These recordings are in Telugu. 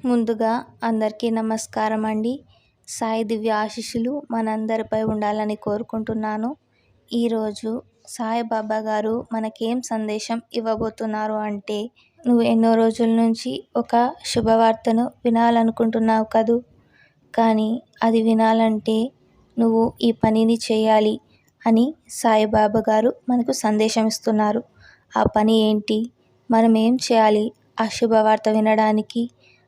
ముందుగా అందరికీ నమస్కారం అండి. సాయి దివ్య ఆశీస్సులు మనందరిపై ఉండాలని కోరుకుంటున్నాను. ఈరోజు సాయిబాబా గారు మనకేం సందేశం ఇవ్వబోతున్నారు అంటే, నువ్వు ఎన్నో రోజుల నుంచి ఒక శుభవార్తను వినాలనుకుంటున్నావు కదూ, కానీ అది వినాలంటే నువ్వు ఈ పనిని చేయాలి అని సాయిబాబా గారు మనకు సందేశం ఇస్తున్నారు. ఆ పని ఏంటి, మనం ఏం చేయాలి ఆ శుభవార్త వినడానికి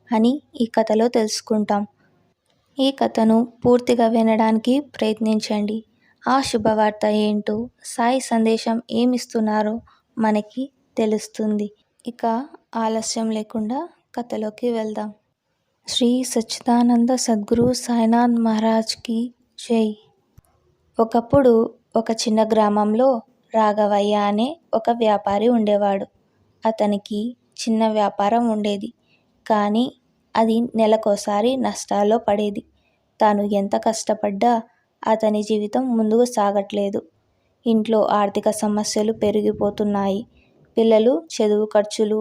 అని ఈ కథలో తెలుసుకుంటాం. ఈ కథను పూర్తిగా వినడానికి ప్రయత్నించండి. ఆ శుభవార్త ఏంటో, సాయి సందేశం ఏమిస్తున్నారో మనకి తెలుస్తుంది. ఇక ఆలస్యం లేకుండా కథలోకి వెళ్దాం. శ్రీ సచ్చిదానంద సద్గురు సాయినాథ్ మహారాజ్కి జై. ఒకప్పుడు ఒక చిన్న గ్రామంలో రాఘవయ్య అనే ఒక వ్యాపారి ఉండేవాడు. అతనికి చిన్న వ్యాపారం ఉండేది, కానీ అది నెలకోసారి నష్టాల్లో పడేది. తాను ఎంత కష్టపడ్డా అతని జీవితం ముందుకు సాగట్లేదు. ఇంట్లో ఆర్థిక సమస్యలు పెరిగిపోతున్నాయి. పిల్లలు చదువు ఖర్చులు,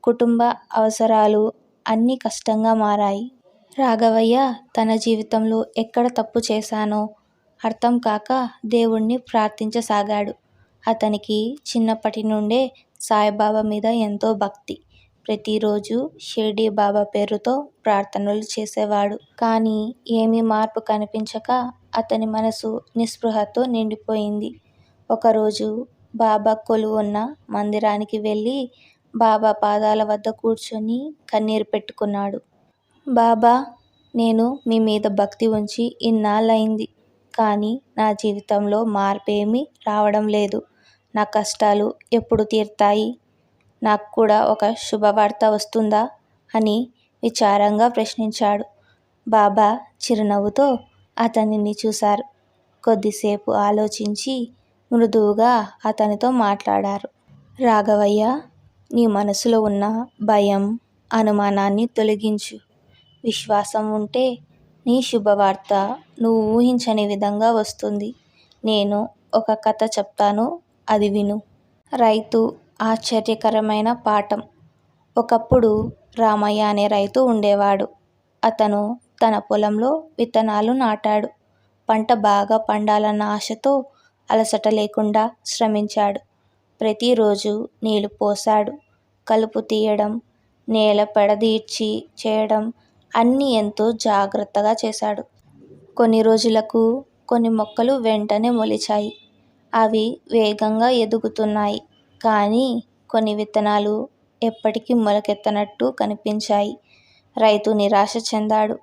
కుటుంబ అవసరాలు అన్నీ కష్టంగా మారాయి. రాఘవయ్య తన జీవితంలో ఎక్కడ తప్పు చేశానో అర్థం కాక దేవుణ్ణి ప్రార్థించసాగాడు. అతనికి చిన్నప్పటి నుండే సాయిబాబా మీద ఎంతో భక్తి. ప్రతిరోజు షిర్డీ బాబా పేరుతో ప్రార్థనలు చేసేవాడు. కానీ ఏమీ మార్పు కనిపించక అతని మనసు నిస్పృహతో నిండిపోయింది. ఒకరోజు బాబా కొలువున్న మందిరానికి వెళ్ళి బాబా పాదాల వద్ద కూర్చొని కన్నీరు పెట్టుకున్నాడు. బాబా, నేను మీ మీద భక్తి ఉంచి ఇన్నాళ్ళయింది, కానీ నా జీవితంలో మార్పేమీ రావడం లేదు. నా కష్టాలు ఎప్పుడు తీరుతాయి? నాకు కూడా ఒక శుభవార్త వస్తుందా అని విచారంగా ప్రశ్నించాడు. బాబా చిరునవ్వుతో అతనిని చూశారు. కొద్దిసేపు ఆలోచించి మృదువుగా అతనితో మాట్లాడారు. రాఘవయ్య, నీ మనసులో ఉన్న భయం, అనుమానాన్ని తొలగించు. విశ్వాసం ఉంటే నీ శుభవార్త నువ్వు ఊహించని విధంగా వస్తుంది. నేను ఒక కథ చెప్తాను, అది విను. రైతు ఆశ్చర్యకరమైన పాఠం. ఒకప్పుడు రామయ్య అనే రైతు ఉండేవాడు. అతను తన పొలంలో విత్తనాలు నాటాడు. పంట బాగా పండాలన్న ఆశతో అలసట లేకుండా శ్రమించాడు. ప్రతిరోజు నీళ్లు పోశాడు. కలుపు తీయడం, నేల పెడదీర్చి చేయడం అన్నీ ఎంతో జాగ్రత్తగా చేశాడు. కొన్ని రోజులకు కొన్ని మొక్కలు వెంటనే మొలిచాయి. అవి వేగంగా ఎదుగుతున్నాయి. కానీ కొన్ని విత్తనాలు ఎప్పటికీ మొలకెత్తనట్టు కనిపించాయి. రైతు నిరాశ చెందాడు.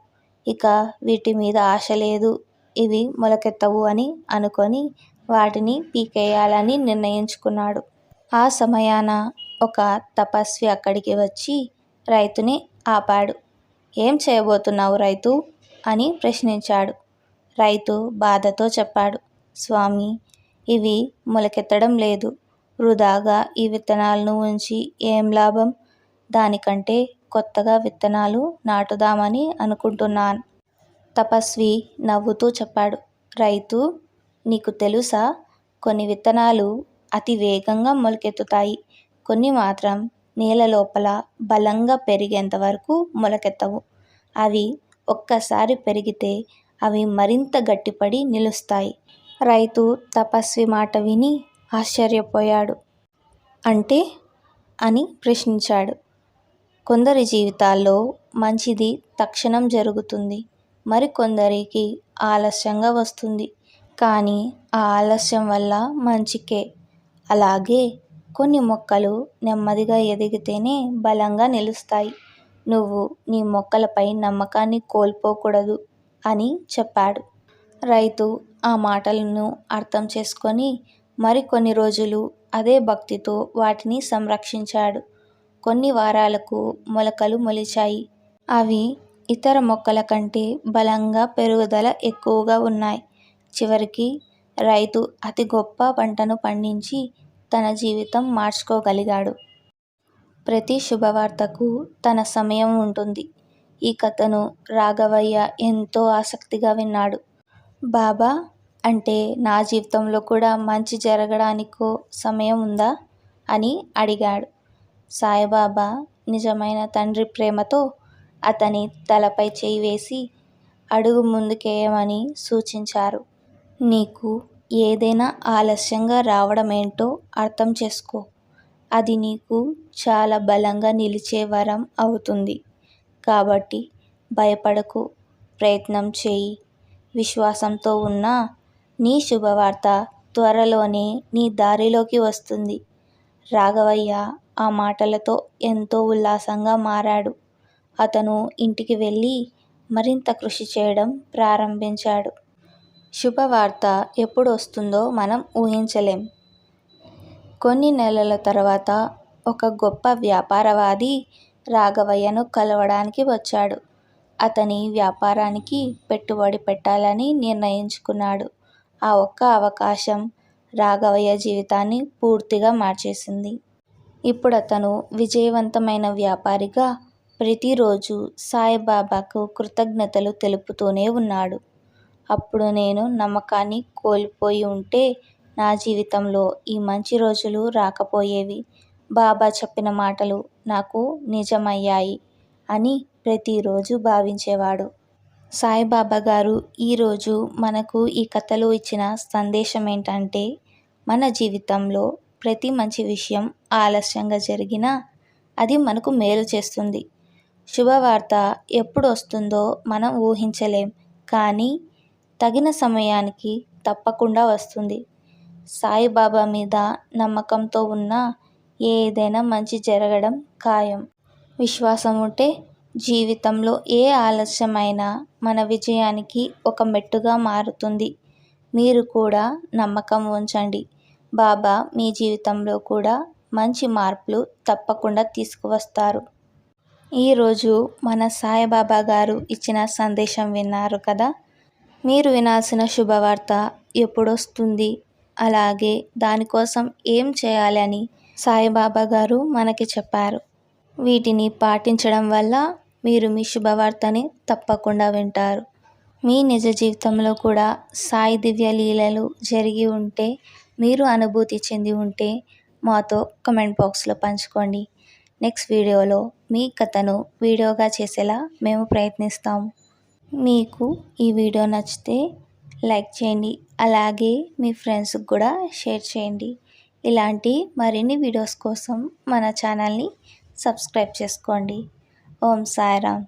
ఇక వీటి మీద ఆశ లేదు, ఇవి మొలకెత్తవు అని అనుకొని వాటిని పీకేయాలని నిర్ణయించుకున్నాడు. ఆ సమయాన ఒక తపస్వి అక్కడికి వచ్చి రైతుని ఆపాడు. ఏం చేయబోతున్నావు రైతు అని ప్రశ్నించాడు. రైతు బాధతో చెప్పాడు, స్వామి, ఇవి మొలకెత్తడం లేదు. వృధాగా ఈ విత్తనాలను ఉంచి ఏం లాభం? దానికంటే కొత్తగా విత్తనాలు నాటుదామని అనుకుంటున్నాను. తపస్వి నవ్వుతూ చెప్పాడు, రైతు, నీకు తెలుసా, కొన్ని విత్తనాలు అతి వేగంగా మొలకెత్తుతాయి. కొన్ని మాత్రం నేల లోపల బలంగా పెరిగేంత వరకు మొలకెత్తవు. అవి ఒక్కసారి పెరిగితే అవి మరింత గట్టిపడి నిలుస్తాయి. రైతు తపస్వి మాట విని ఆశ్చర్యపోయాడు. అంటే అని ప్రశ్నించాడు. కొందరి జీవితాల్లో మంచిది తక్షణం జరుగుతుంది, మరికొందరికి ఆలస్యంగా వస్తుంది. కానీ ఆ ఆలస్యం వల్ల మంచికే. అలాగే కొన్ని మొక్కలు నెమ్మదిగా ఎదిగితేనే బలంగా నిలుస్తాయి. నువ్వు నీ మొక్కలపై నమ్మకాన్ని కోల్పోకూడదు అని చెప్పాడు. రైతు ఆ మాటలను అర్థం చేసుకొని మరికొన్ని రోజులు అదే భక్తితో వాటిని సంరక్షించాడు. కొన్ని వారాలకు మొలకలు మొలిచాయి. అవి ఇతర మొక్కల కంటే బలంగా పెరుగుదల ఎక్కువగా ఉన్నాయి. చివరికి రైతు అతి గొప్ప పంటను పండించి తన జీవితం మార్చుకోగలిగాడు. ప్రతి శుభవార్తకు తన సమయం ఉంటుంది. ఈ కథను రాఘవయ్య ఎంతో ఆసక్తిగా విన్నాడు. బాబా, అంటే నా జీవితంలో కూడా మంచి జరగడానికో సమయం ఉందా అని అడిగాడు. సాయిబాబా నిజమైన తండ్రి ప్రేమతో, అతని తలపై చేయి వేసి అడుగు ముందుకేయమని సూచించారు. నీకు ఏదైనా ఆలస్యంగా రావడమేంటో అర్థం చేసుకో. అది నీకు చాలా బలంగా నిలిచే వరం అవుతుంది. కాబట్టి భయపడకు, ప్రయత్నం చేయి. విశ్వాసంతో ఉన్న నీ శుభవార్త త్వరలోనే నీ దారిలోకి వస్తుంది. రాఘవయ్య ఆ మాటలతో ఎంతో ఉల్లాసంగా మారాడు. అతను ఇంటికి వెళ్ళి మరింత కృషి చేయడం ప్రారంభించాడు. శుభవార్త ఎప్పుడు వస్తుందో మనం ఊహించలేం. కొన్ని నెలల తర్వాత ఒక గొప్ప వ్యాపారవాది రాఘవయ్యను కలవడానికి వచ్చాడు. అతని వ్యాపారానికి పెట్టుబడి పెట్టాలని నిర్ణయించుకున్నాడు. ఆ ఒక్క అవకాశం రాఘవయ్య జీవితాన్ని పూర్తిగా మార్చేసింది. ఇప్పుడతను విజయవంతమైన వ్యాపారిగా ప్రతిరోజు సాయిబాబాకు కృతజ్ఞతలు తెలుపుతూనే ఉన్నాడు. అప్పుడు నేను నమ్మకాన్ని కోల్పోయి ఉంటే నా జీవితంలో ఈ మంచి రోజులు రాకపోయేవి. బాబా చెప్పిన మాటలు నాకు నిజమయ్యాయి అని ప్రతిరోజు భావించేవాడు. సాయిబాబా గారు ఈరోజు మనకు ఈ కథలో ఇచ్చిన సందేశం ఏంటంటే, మన జీవితంలో ప్రతి మంచి విషయం ఆలస్యంగా జరిగినా అది మనకు మేలు చేస్తుంది. శుభవార్త ఎప్పుడు వస్తుందో మనం ఊహించలేం, కానీ తగిన సమయానికి తప్పకుండా వస్తుంది. సాయిబాబా మీద నమ్మకంతో ఉన్న ఏదైనా మంచి జరగడం ఖాయం. విశ్వాసం ఉంటే జీవితంలో ఏ ఆలస్యమైనా మన విజయానికి ఒక మెట్టుగా మారుతుంది. మీరు కూడా నమ్మకం ఉంచండి. బాబా మీ జీవితంలో కూడా మంచి మార్పులు తప్పకుండా తీసుకువస్తారు. ఈరోజు మన సాయిబాబా గారు ఇచ్చిన సందేశం విన్నారు కదా. మీరు వినాల్సిన శుభవార్త ఎప్పుడొస్తుంది, అలాగే దానికోసం ఏం చేయాలని సాయిబాబా గారు మనకి చెప్పారు. వీటిని పాటించడం వల్ల మీరు మీ శుభవార్తని తప్పకుండా వింటారు. మీ నిజ జీవితంలో కూడా సాయి దివ్య లీలలు జరిగి ఉంటే, మీరు అనుభూతి చెంది ఉంటే మాతో కమెంట్ బాక్స్లో పంచుకోండి. నెక్స్ట్ వీడియోలో మీ కథను వీడియోగా చేసేలా మేము ప్రయత్నిస్తాము. మీకు ఈ వీడియో నచ్చితే లైక్ చేయండి, అలాగే మీ ఫ్రెండ్స్కి కూడా షేర్ చేయండి. ఇలాంటి మరిన్ని వీడియోస్ కోసం మన ఛానల్ని సబ్స్క్రైబ్ చేసుకోండి. ఓం సాయిరామ్.